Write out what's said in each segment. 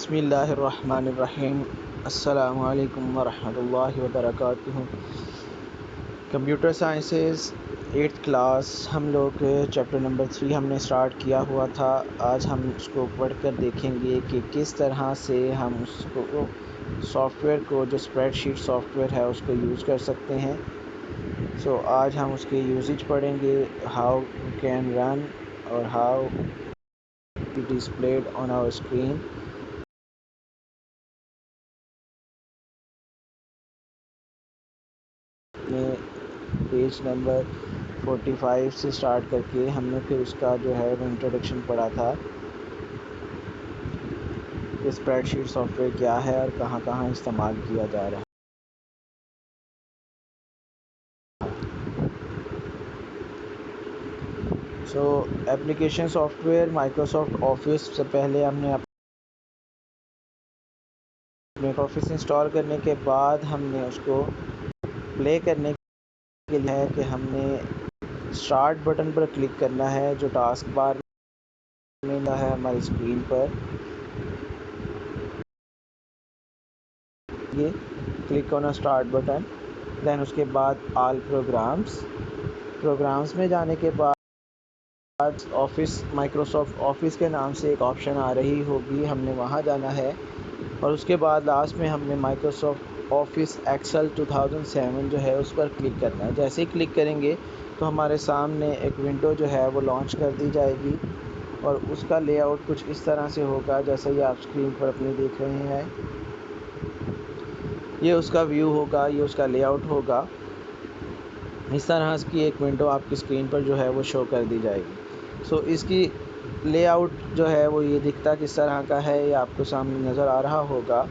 बिस्मिल्लाहिर्रहमानिर्रहीम। अस्सलामु अलैकुम वरहमतुल्लाहि वबरकातुहू। कंप्यूटर साइंसेस 8th क्लास हम लोग चैप्टर नंबर 3 हमने स्टार्ट किया हुआ था। आज हम उसको पढ़कर देखेंगे कि किस तरह से हम उसको सॉफ्टवेयर को, जो स्प्रेडशीट सॉफ्टवेयर है, उसको यूज़ कर सकते हैं। आज हम उसके यूजेज पढ़ेंगे, हाउ वी कैन रन और how it displayed on our screen. Page number 45 से स्टार्ट करके हमने फिर उसका जो है वो इंट्रोडक्शन पढ़ा था कि स्प्रेडशीट सॉफ्टवेयर क्या है और कहाँ कहाँ इस्तेमाल किया जा रहा है। एप्लीकेशन सॉफ्टवेयर माइक्रोसॉफ्ट ऑफिस से पहले हमने अपने ऑफिस इंस्टॉल करने के बाद हमने उसको प्ले करने के लिए है कि हमने स्टार्ट बटन पर क्लिक करना है, जो टास्क बार में है हमारी स्क्रीन पर। ये click on start button, then उसके बाद ऑल प्रोग्राम्स में जाने के बाद ऑफिस, माइक्रोसॉफ्ट ऑफिस के नाम से एक ऑप्शन आ रही होगी, हमने वहां जाना है। और उसके बाद लास्ट में हमने माइक्रोसॉफ्ट ऑफिस एक्सेल 2007 जो है उस पर क्लिक करना है। जैसे ही क्लिक करेंगे तो हमारे सामने एक विंडो जो है वो लॉन्च कर दी जाएगी और उसका लेआउट कुछ इस तरह से होगा जैसे ये आप स्क्रीन पर अपनी देख रहे हैं। ये उसका व्यू होगा, ये उसका लेआउट होगा। इस तरह की एक विंडो आपकी स्क्रीन पर जो है वो शो कर दी जाएगी। इसकी लेआउट जो है वो ये दिखता किस तरह का है, ये आपको सामने नज़र आ रहा होगा।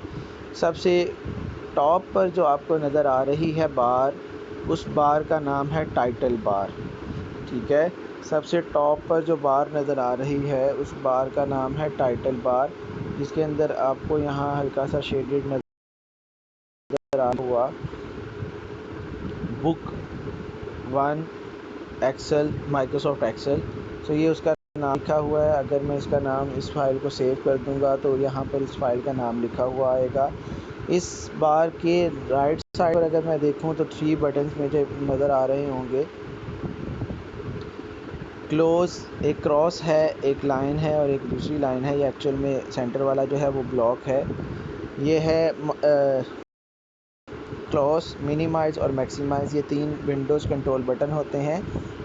सबसे टॉप पर जो आपको नज़र आ रही है बार, उस बार का नाम है टाइटल बार। ठीक है, सबसे टॉप पर जो बार नज़र आ रही है उस बार का नाम है टाइटल बार, जिसके अंदर आपको यहाँ हल्का सा शेडेड नज़र आ हुआ बुक 1 एक्सेल, माइक्रोसॉफ्ट एक्सेल। ये उसका नाम लिखा हुआ है। अगर मैं इसका नाम, इस फाइल को सेव कर दूंगा तो यहाँ पर इस फाइल का नाम लिखा हुआ आएगा। इस बार के राइट साइड पर अगर मैं देखूँ तो 3 बटन्स मुझे नज़र आ रहे होंगे। क्लोज, एक क्रॉस है, एक लाइन है और एक दूसरी लाइन है। ये एक्चुअल में सेंटर वाला जो है वो ब्लॉक है। ये है क्लोज, मिनिमाइज़ और मैक्सिमाइज़, ये 3 विंडोज़ कंट्रोल बटन होते हैं।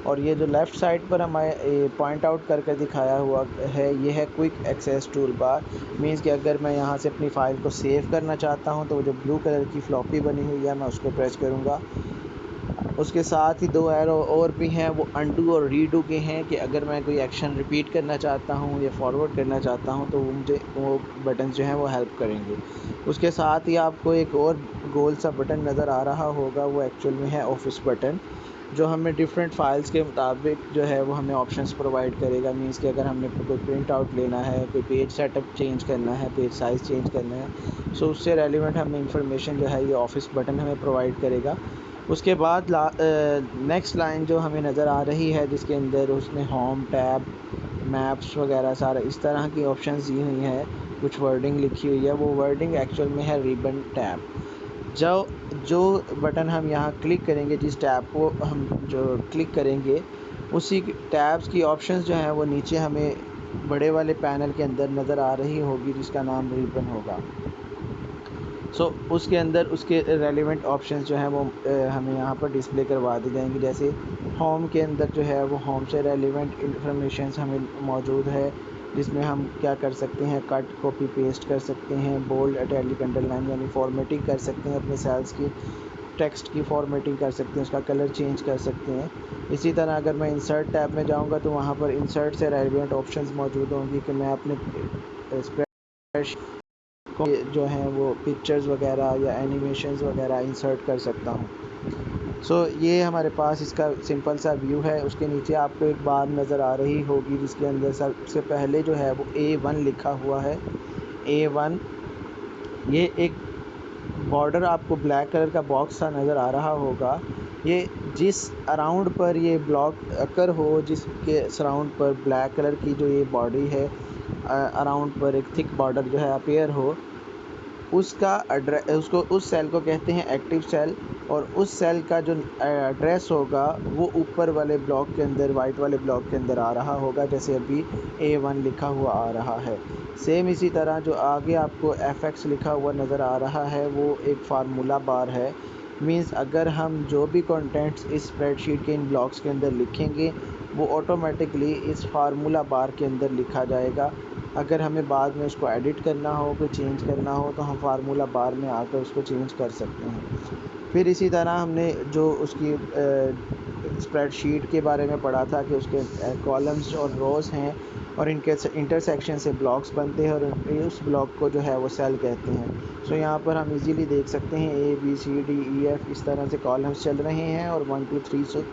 और ये जो लेफ़्ट साइड पर हमें पॉइंट आउट करके दिखाया हुआ है, ये है quick access tool bar. Means कि अगर मैं यहाँ से अपनी फ़ाइल को सेव करना चाहता हूँ तो वो जो ब्लू कलर की फ्लॉपी बनी हुई है मैं उसको प्रेस करूँगा। उसके साथ ही 2 एरो और भी हैं, वो अनडू और रीडू के हैं कि अगर मैं कोई एक्शन रिपीट करना चाहता हूँ या फॉरवर्ड करना चाहता हूँ तो मुझे वो बटन जो हैं वो हेल्प करेंगे। उसके साथ ही आपको एक और गोल सा बटन नज़र आ रहा होगा, वो एक्चुअल में है ऑफिस बटन, जो हमें डिफरेंट फाइल्स के मुताबिक जो है वो हमें ऑप्शंस प्रोवाइड करेगा। मीन्स कि अगर हमने कोई प्रिंट आउट लेना है, कोई पेज सेटअप चेंज करना है, पेज साइज़ चेंज करना है, उससे रेलिवेंट हमें इंफॉर्मेशन जो है ये ऑफिस बटन हमें प्रोवाइड करेगा। उसके बाद नेक्स्ट लाइन जो हमें नज़र आ रही है, जिसके अंदर उसने होम टैब, मैप्स वगैरह सारा इस तरह की ऑप्शंस दी हुई हैं, कुछ वर्डिंग लिखी हुई है। वो वर्डिंग एक्चुअल में है रिबन टैब। जो बटन हम यहाँ क्लिक करेंगे, जिस टैब को हम जो क्लिक करेंगे, उसी टैब्स की ऑप्शंस जो हैं वो नीचे हमें बड़े वाले पैनल के अंदर नज़र आ रही होगी, जिसका नाम रिबन होगा। उसके अंदर उसके रेलिवेंट ऑप्शंस जो हैं वो हमें यहाँ पर डिस्प्ले करवा दी जाएंगी। जैसे होम के अंदर जो है वो होम से रेलिवेंट इंफॉर्मेशन हमें मौजूद है, जिसमें हम क्या कर सकते हैं, कट, कॉपी, पेस्ट कर सकते हैं, बोल्ड, इटैलिक, अंडरलाइन यानी फॉर्मेटिंग कर सकते हैं, अपने सेल्स की टेक्स्ट की फॉर्मेटिंग कर सकते हैं, उसका कलर चेंज कर सकते हैं। इसी तरह अगर मैं इंसर्ट टैब में जाऊँगा तो वहाँ पर इंसर्ट से रेलिवेंट ऑप्शंस मौजूद होंगी कि मैं अपने स्प्रेडशीट जो हैं वो पिक्चर्स वगैरह या एनिमेशंस वगैरह इंसर्ट कर सकता हूँ। ये हमारे पास इसका सिंपल सा व्यू है। उसके नीचे आपको एक बार नज़र आ रही होगी, जिसके अंदर सबसे पहले जो है वो A1 लिखा हुआ है। A1, ये एक बॉर्डर आपको ब्लैक कलर का बॉक्स सा नज़र आ रहा होगा। ये जिस अराउंड पर ये ब्लॉक अकर हो, जिसके सराउंड पर ब्लैक कलर की जो ये बॉडी है, अराउंड पर एक थिक बॉर्डर जो है अपीयर हो, उसका उसको उस सेल को कहते हैं एक्टिव सेल। और उस सेल का जो एड्रेस होगा वो ऊपर वाले ब्लॉक के अंदर, वाइट वाले ब्लॉक के अंदर आ रहा होगा, जैसे अभी A1 लिखा हुआ आ रहा है। सेम इसी तरह जो आगे आपको FX लिखा हुआ नज़र आ रहा है वो एक फार्मूला बार है। मींस अगर हम जो भी कंटेंट्स इस स्प्रेडशीट के इन ब्लॉक्स के अंदर लिखेंगे वो ऑटोमेटिकली इस फार्मूला बार के अंदर लिखा जाएगा। अगर हमें बाद में उसको एडिट करना हो, कोई चेंज करना हो, तो हम फार्मूला बार में आकर उसको चेंज कर सकते हैं। फिर इसी तरह हमने जो उसकी स्प्रेडशीट के बारे में पढ़ा था कि उसके कॉलम्स और रोज़ हैं और इनके इंटरसेक्शन से ब्लॉक्स बनते हैं और उस ब्लॉक को जो है वो सेल कहते हैं। सो यहाँ पर हम इजीली देख सकते हैं ABCDEF इस तरह से कॉलम्स चल रहे हैं और 1 2 3 सो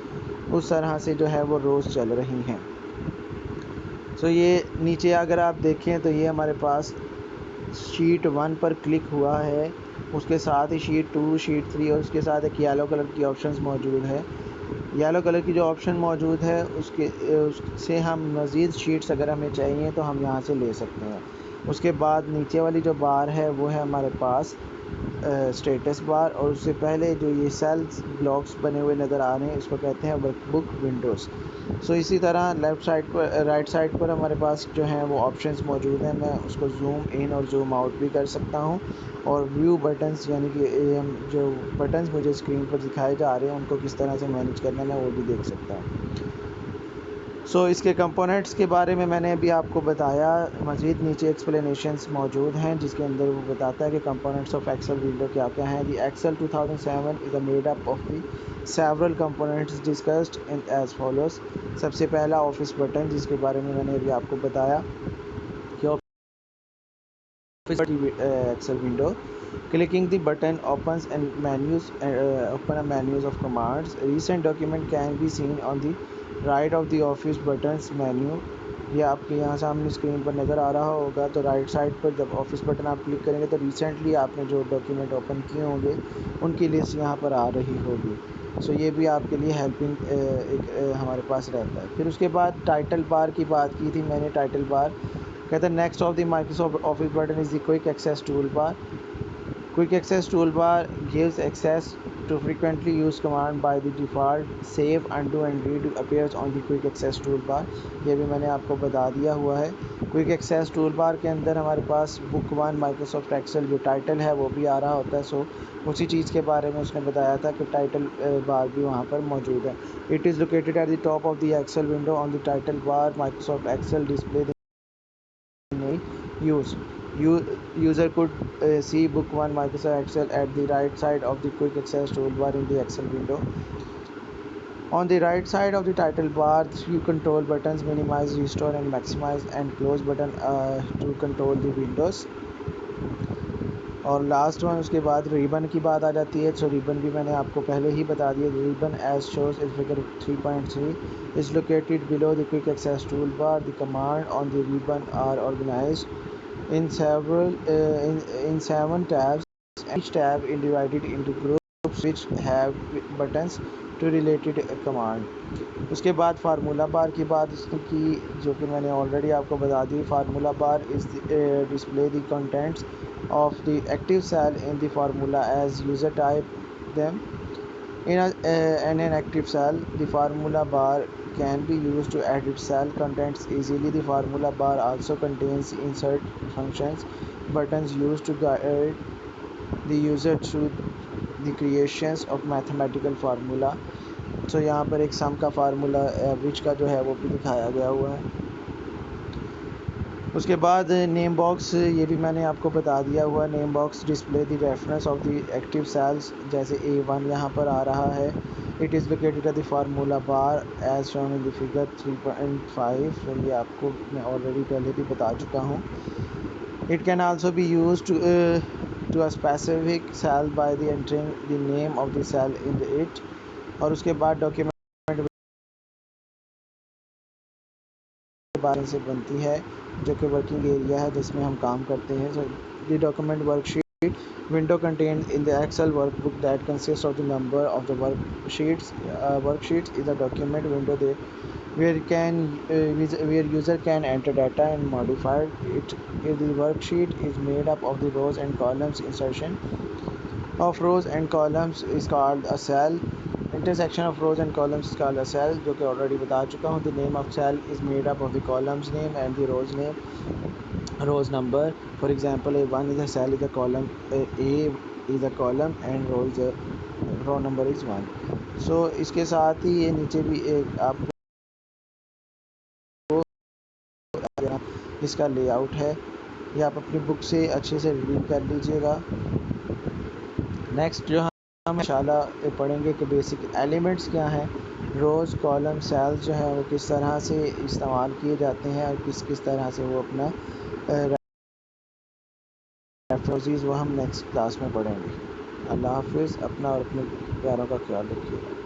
उस तरह से जो है वो रोज़ चल रही हैं। सो ये नीचे अगर आप देखें तो ये हमारे पास शीट 1 पर क्लिक हुआ है, उसके साथ ही शीट 2, शीट 3 और उसके साथ एक येलो कलर की ऑप्शंस मौजूद है। येलो कलर की जो ऑप्शन मौजूद है उससे हम मज़ीद शीट्स अगर हमें चाहिए तो हम यहाँ से ले सकते हैं। उसके बाद नीचे वाली जो बार है वो है हमारे पास स्टेटस बार, और उससे पहले जो ये सेल्स ब्लॉक्स बने हुए नज़र आ रहे हैं इसको कहते हैं वर्कबुक विंडोज़। सो इसी तरह लेफ़्ट साइड पर, राइट साइड पर हमारे पास जो हैं वो ऑप्शंस मौजूद हैं। मैं उसको ज़ूम इन और ज़ूम आउट भी कर सकता हूँ, और व्यू बटन्स यानी कि जो बटन्स मुझे स्क्रीन पर दिखाए जा रहे हैं उनको किस तरह से मैनेज करना है मैं वो भी देख सकता हूँ। सो इसके कंपोनेंट्स के बारे में मैंने अभी आपको बताया। मज़ीद नीचे एक्सप्लेनेशंस मौजूद हैं जिसके अंदर वो बताता है कि कंपोनेंट्स ऑफ एक्सेल विंडो क्या क्या हैं। The Excel 2007 is a made up of the several components discussed in as follows. सबसे पहला ऑफिस बटन, जिसके बारे में मैंने अभी आपको बताया कि Excel window. Clicking the button opens and open a menus of commands. Recent document can be seen on the right of the office buttons menu. ये आपके यहाँ सामने स्क्रीन पर नज़र आ रहा होगा। तो राइट साइड पर जब ऑफिस बटन आप क्लिक करेंगे तो रिसेंटली आपने जो डॉक्यूमेंट ओपन किए होंगे उनकी लिस्ट यहाँ पर आ रही होगी। सो ये भी आपके लिए हेल्पिंग हमारे पास रहता है। फिर उसके बाद टाइटल बार की बात की थी मैंने। टाइटल बार कहते हैं next of the Microsoft Office button is the quick access tool bar. Quick access toolbar gives access to frequently used command by the default. Save, undo and redo appears on the quick access toolbar. ये भी मैंने आपको बता दिया हुआ है। Quick access toolbar के अंदर हमारे पास बुक 1 माइक्रोसॉफ्ट एक्सेल जो टाइटल है वो भी आ रहा होता है। सो उसी चीज़ के बारे में उसने बताया था कि टाइटल बार भी वहाँ पर मौजूद है। It is located at the top of the Excel window on the title bar. Microsoft Excel display use. User could see Book 1 Microsoft Excel at the right side of the quick access toolbar in the Excel window. On the right side of the title bar, 3 control buttons: minimize, restore and maximize, and close button to control the windows. और last one उसके बाद ribbon की बात आ जाती है। सो ribbon भी मैंने आपको पहले ही बता दिया। Ribbon as shows in figure 3.3 is located below the quick access tool bar. The command on the ribbon are organised in 7 tabs. Each tab is divided into groups which have buttons to related command. उसके बाद formula बार की बात की जो कि मैंने already आपको बता दी। Formula bar is display the contents of the active cell in the formula as user type them. In an active cell, the formula bar can be used to edit cell contents easily. The formula bar also contains insert functions, buttons used to guide the user through the creations of mathematical formula. So यहाँ पर एक सम का formula average का जो है वो भी दिखाया गया हुआ है। उसके बाद नेम बॉक्स, ये भी मैंने आपको बता दिया हुआ। Name box display the reference of the active cells, जैसे A1 यहाँ पर आ रहा है। It is located at the formula bar as shown in the figure 3.5। तो ये आपको मैं ऑलरेडी पहले भी बता चुका हूँ। It can also be use to a specific cell by the entering the name of the cell in the it. और उसके बाद डॉक्यूमेंट बारे से बनती है जो कि वर्किंग एरिया है जिसमें हम काम करते हैं। So the document worksheet window contained in the Excel workbook that consists of the number of the worksheets. Worksheets is a document window where user can enter data and modify it. The worksheet is made up of the rows and columns. Insertion of rows and columns is called a cell. Intersection of rows and columns is called a cell, जो कि already बता चुका हूँ. The name of cell is made up of the columns name and the rows number. For example, A1 is a cell, is a column, A is a column and row number is 1. So इसके साथ ही ये नीचे भी एक आपको इसका layout है, ये आप अपनी बुक से अच्छे से रीड कर लीजिएगा. नेक्स्ट जो हम इंशाल्लाह पढ़ेंगे कि बेसिक एलिमेंट्स क्या हैं, रोज़ कॉलम सेल्स जो है वो किस तरह से इस्तेमाल किए जाते हैं और किस किस तरह से वो अपना रेफरेंसेस वो हम नेक्स्ट क्लास में पढ़ेंगे. अल्लाह हाफिज़. अपना और अपने प्यारों का ख्याल रखिएगा.